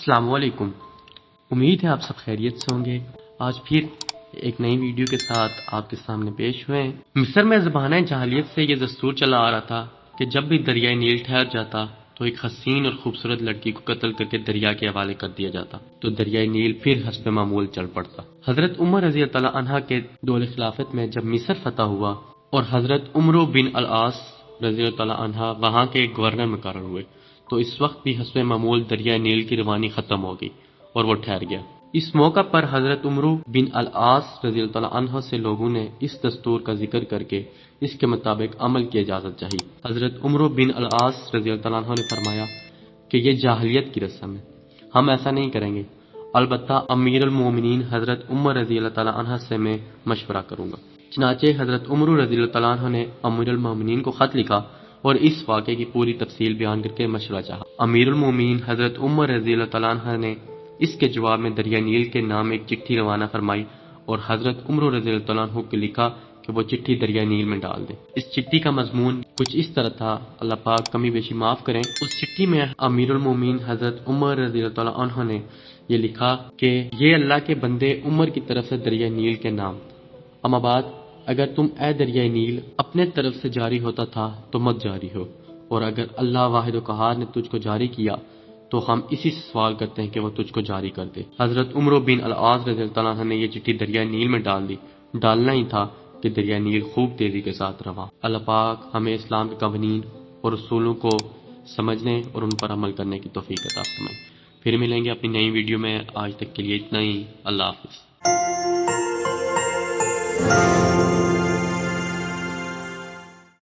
السلام علیکم۔ امید ہے آپ سب خیریت سے ہوں گے۔ آج پھر ایک نئی ویڈیو کے ساتھ آپ کے سامنے پیش ہوئے ہیں۔ مصر میں زمانہ جاہلیت سے یہ دستور چلا آ رہا تھا کہ جب بھی دریائے نیل ٹھہر جاتا تو ایک حسین اور خوبصورت لڑکی کو قتل کر کے دریا کے حوالے کر دیا جاتا تو دریائے نیل پھر حسب معمول چل پڑتا۔ حضرت عمر رضی اللہ عنہ کے دور خلافت میں جب مصر فتح ہوا اور حضرت عمرو بن العاص رضی اللہ عنہ وہاں کے گورنر مقرر ہوئے تو اس وقت بھی حسب معمول دریائے نیل کی روانی ختم ہو گئی اور وہ ٹھہر گیا۔ اس موقع پر حضرت عمرو بن العاص رضی اللہ عنہ سے لوگوں نے اس دستور کا ذکر کر کے اس کے مطابق عمل کی اجازت چاہی۔ حضرت عمرو بن العاص رضی اللہ عنہ نے فرمایا کہ یہ جاہلیت کی رسم ہے، ہم ایسا نہیں کریں گے، البتہ امیر المومنین حضرت عمر رضی اللہ تعالیٰ عنہ سے میں مشورہ کروں گا۔ چنانچہ حضرت عمرو رضی اللہ تعالیٰ عنہ نے امیر المومنین کو خط لکھا اور اس واقعے کی پوری تفصیل بیان کر کے مشورہ چاہا۔ امیر المومنین حضرت عمر رضی اللہ تعالیٰ عنہ نے اس کے جواب میں دریا نیل کے نام ایک چٹھی روانہ فرمائی اور حضرت عمر رضی اللہ تعالیٰ عنہ کو لکھا کہ وہ چٹھی دریا نیل میں ڈال دیں۔ اس چٹھی کا مضمون کچھ اس طرح تھا، اللہ پاک کمی بیشی معاف کریں۔ اس چٹھی میں امیر المومنین حضرت عمر رضی اللہ تعالیٰ عنہ نے یہ لکھا کہ یہ اللہ کے بندے عمر کی طرف سے دریا نیل کے نام، اما بعد اگر تم اے دریائے نیل اپنے طرف سے جاری ہوتا تھا تو مت جاری ہو، اور اگر اللہ واحد و قہار نے تجھ کو جاری کیا تو ہم اسی سے سوال کرتے ہیں کہ وہ تجھ کو جاری کر دے۔ حضرت عمرو بن العاص رضی اللہ عنہ نے یہ چٹھی دریا نیل میں ڈال دی۔ ڈالنا ہی تھا کہ دریا نیل خوب تیزی کے ساتھ رواں۔ اللہ پاک ہمیں اسلام کے قوانین اور اصولوں کو سمجھنے اور ان پر عمل کرنے کی توفیق عطا فرمائے۔ پھر ملیں گے اپنی نئی ویڈیو میں، آج تک کے لیے اتنا ہی، اللہ حافظ۔